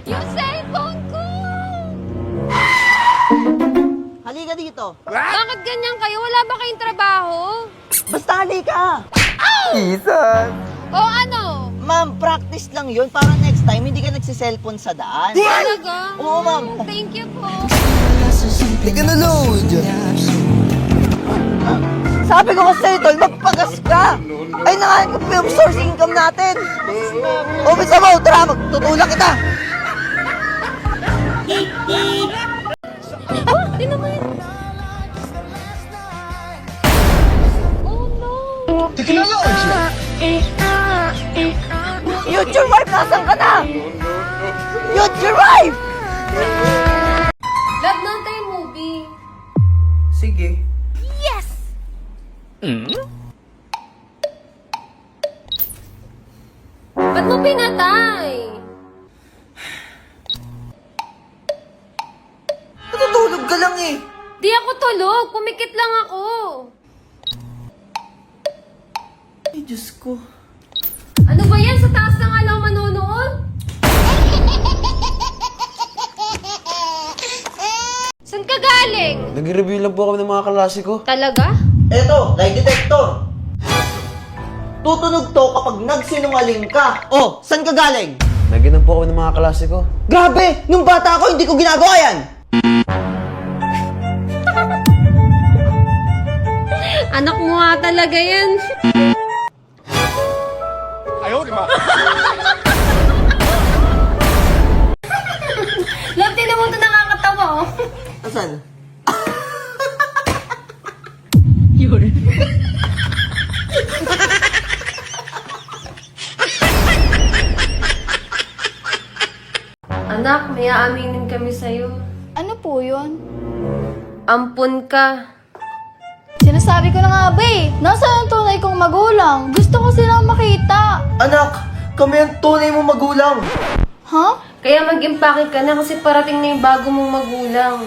Yung cellphone ko! Halika dito. Bakit ganyan kayo? Wala ba kayong trabaho? Basta halika. Isan! O ano? Ma'am, practice lang yun para next time hindi ka nagsiselfon sa daan. Talaga? Oo, ma'am. Thank you po. Hindi ka na load! Sabi ko kasi sa'yo, tol, magpagas ka. Ay, nangahan ka film source income natin. O, bisa mo, tara, magtutulak kita. Oh, di naman. Oh no. Future wife, nasan ka na? Future wife! Love na tayo movie. Sige. Yes! Ba't mo pinatay? Natutulog ka lang eh. Di ako tulog. Pumikit lang ako. Ay, Diyos ko. Ano ba yan? Sa taas na nga lang manonood? Saan ka galing? Nag-review lang po kami ng mga klase ko. Talaga? Eto, lie detector. Tutunog to kapag nagsinungaling ka. Oh, saan ka galing? Naginom po kami ng mga klase ko. Grabe! Nung bata ako, hindi ko ginagawa yan. Anak mo nga talaga yan. Love, tinan mo ito nakakatawa, oh. Asan? Anak, may aaminin kami sa'yo. Ano po yun? Ampun ka. Sinasabi ko na nga ba eh. Nasaan ang tunay kong magulang? Gusto ko silang makita. Anak, kami ang tunay mo magulang. Ha? Kaya mag-impake ka na kasi parating na yung bago mong magulang.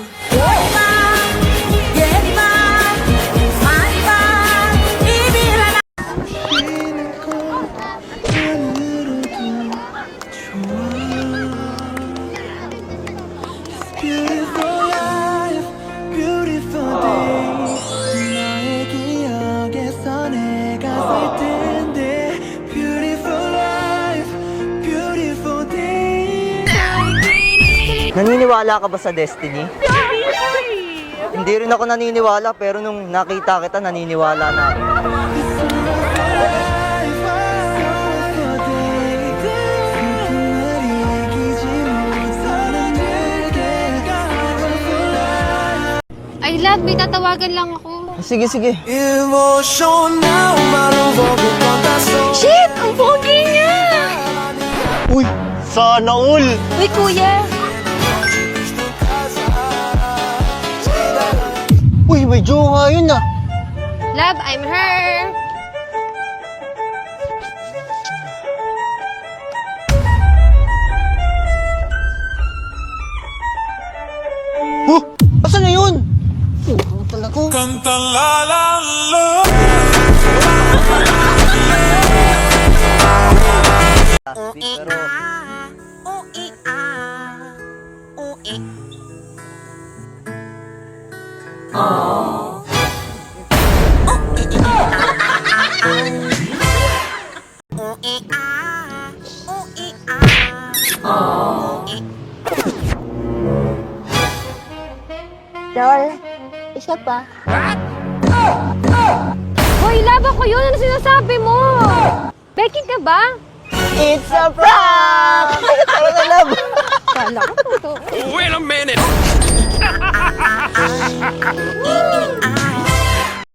Naniniwala ka ba sa destiny? Hindi rin ako naniniwala, pero nung nakita kita, naniniwala na ako. Ay, love, may tatawagan lang ako. Sige, sige. Shit! Ang pogi niya! Uy, sana all! Uy, kuya! Uy, may jowa yun ah. Love, I'm her! Huh? Asan na yun? Ano talaga? Canta la la la. Pero... Dol, isa pa. Hoy, love ako yun! Ano sinasabi mo? Becky ka ba? It's a prank! Tara na, love! Kala ko totoo. Wait a minute.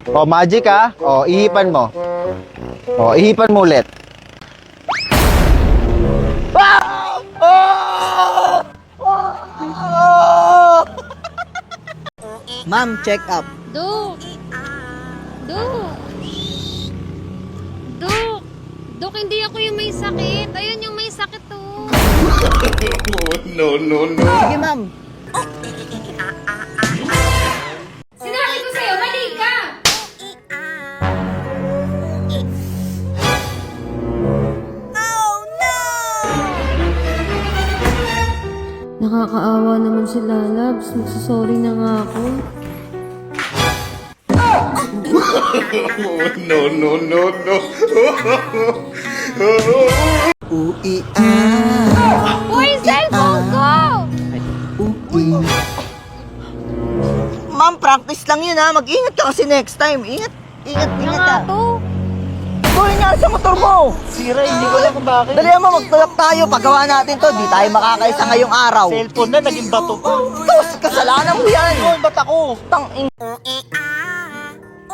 O, magic ah. O, ihipan mo. O, ihipan mo ulit. Ma'am, check up. Duk! Duk! Duk! Duk, hindi ako yung may sakit. Ayun yung may sakit, oh. Sige, ma'am. Sinabi ko sa'yo, mali ka! Nakakaawa naman sila, Labs. Magsasorry na nga ako. No, no, no, no. Ui, Uy, cellphone ko! Ma'am, practice lang yun ha. Mag-ingat ka kasi next time. Ingat Nga ka. to. Tuloy nga sa motor mo. Sira, hindi ko alam kung bakit. Dali mo, magtulak tayo. Paggawa natin to, di tayo makakaisa ngayong araw. Cellphone na, naging bato pa. Tapos, kasalanan mo yan. Ba't ako?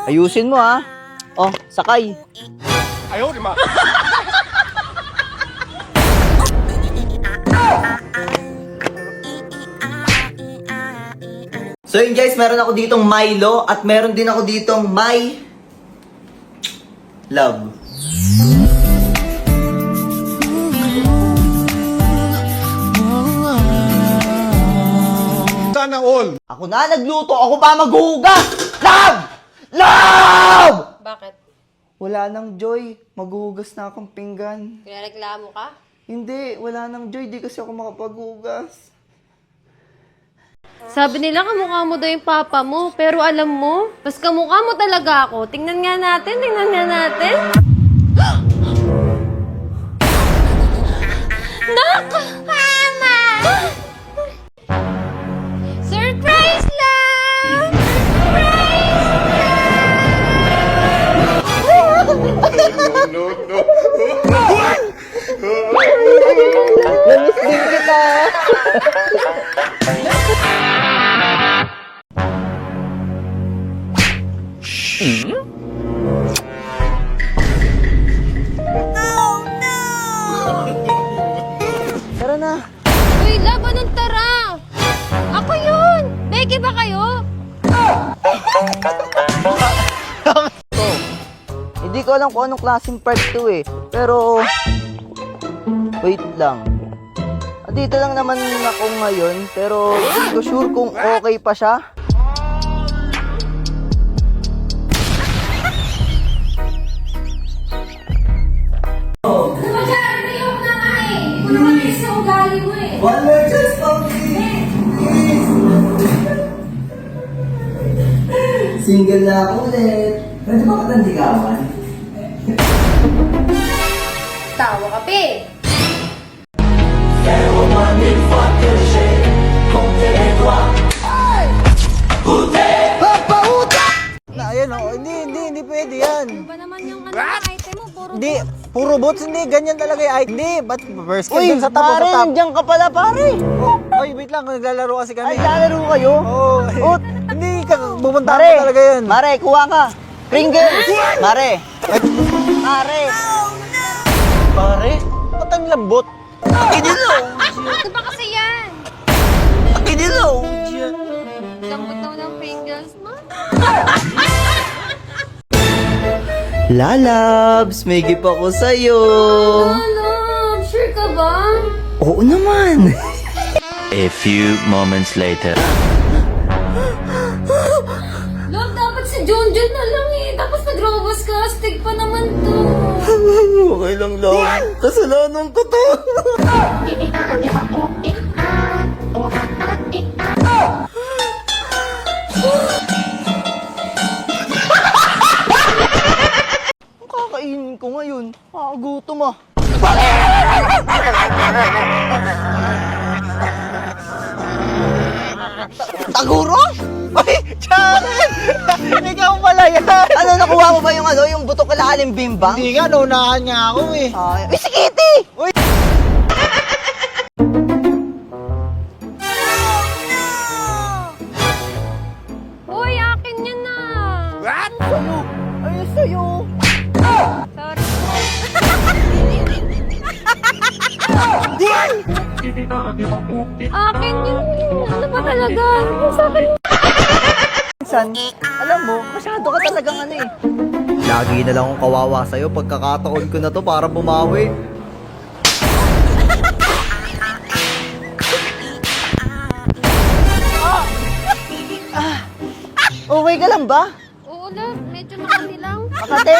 Ayusin mo ha. Oh, sakay. Ayaw, di ma. So yun guys, meron ako ditong Milo at meron din ako ditong My Love. Sana all. Ako na nagluto, ako pa maghuhugas! Love! Love! Bakit? Wala nang joy, maghuhugas na akong pinggan. Reklamo ka? Hindi, wala nang joy, di kasi ako makapaghugas. Sabi nila kamukha mo daw yung papa mo, pero alam mo, mas kamukha mo talaga ako. Tingnan nga natin. Nakakama! Surprise lang! No, no. Namiss din kita! Tara na. Uy, laban ng tara! Ako yun! Becky ba kayo? Hindi ko alam kung anong klaseng part 2 eh. Pero, wait lang. Dito lang naman ako ngayon, pero hindi ko sure kung okay pa siya. One more chance, Single na ako ulit. Pwede ba katandigawan? Tawa ka, pe! Na, ayan o. Hindi pwede yan. Ba naman yung item mo? Puro Hindi, puro boots, hindi. Ganyan talaga yung height. Hindi, ba't first ka Uy, dun sa top o pare, sa top? nandiyan ka pala, pare. Oy, wait lang, naglalaro kasi kami. Ay, lalaro kayo? Oo. Oh, Hindi ka, bumunta Mare, ka talaga yan. Mare, kuha ka. Pringles. Mare. Mare. Pare. Ba't ang lambot? Akinilaw. Ito ba kasi yan? Akinilaw. Lambot daw ng Pringles mo. Lalabs, may gift ako sa'yo. Alam, sure ka ba? Oo naman. A few moments later. Love, dapat si Junjun na lang eh. Tapos nag-robos ka. Astig pa naman to. Okay lang, love. Kasalanan ko to. Ang kakainin ko ngayon. Gutom ah. Taguro? Ay, Jared! Ikaw pala yan. Ano, nakuha mo ba yung butok kalahaling bimbang? Hindi nga, naunahan nga ako eh. Ay, si Kitty! Uy! Uy, akin yan na. Sa'yo! Ayun sa'yo! Sorry. Akin yun. Ano ba talaga? Yung sa akin. Minsan, alam mo, masyado ka talagang ano eh. Lagi na lang akong kawawa sa'yo. Pagkakataon ko na to para bumawi. Okay ka lang ba? Oo, love. Medyo makati lang. Makate?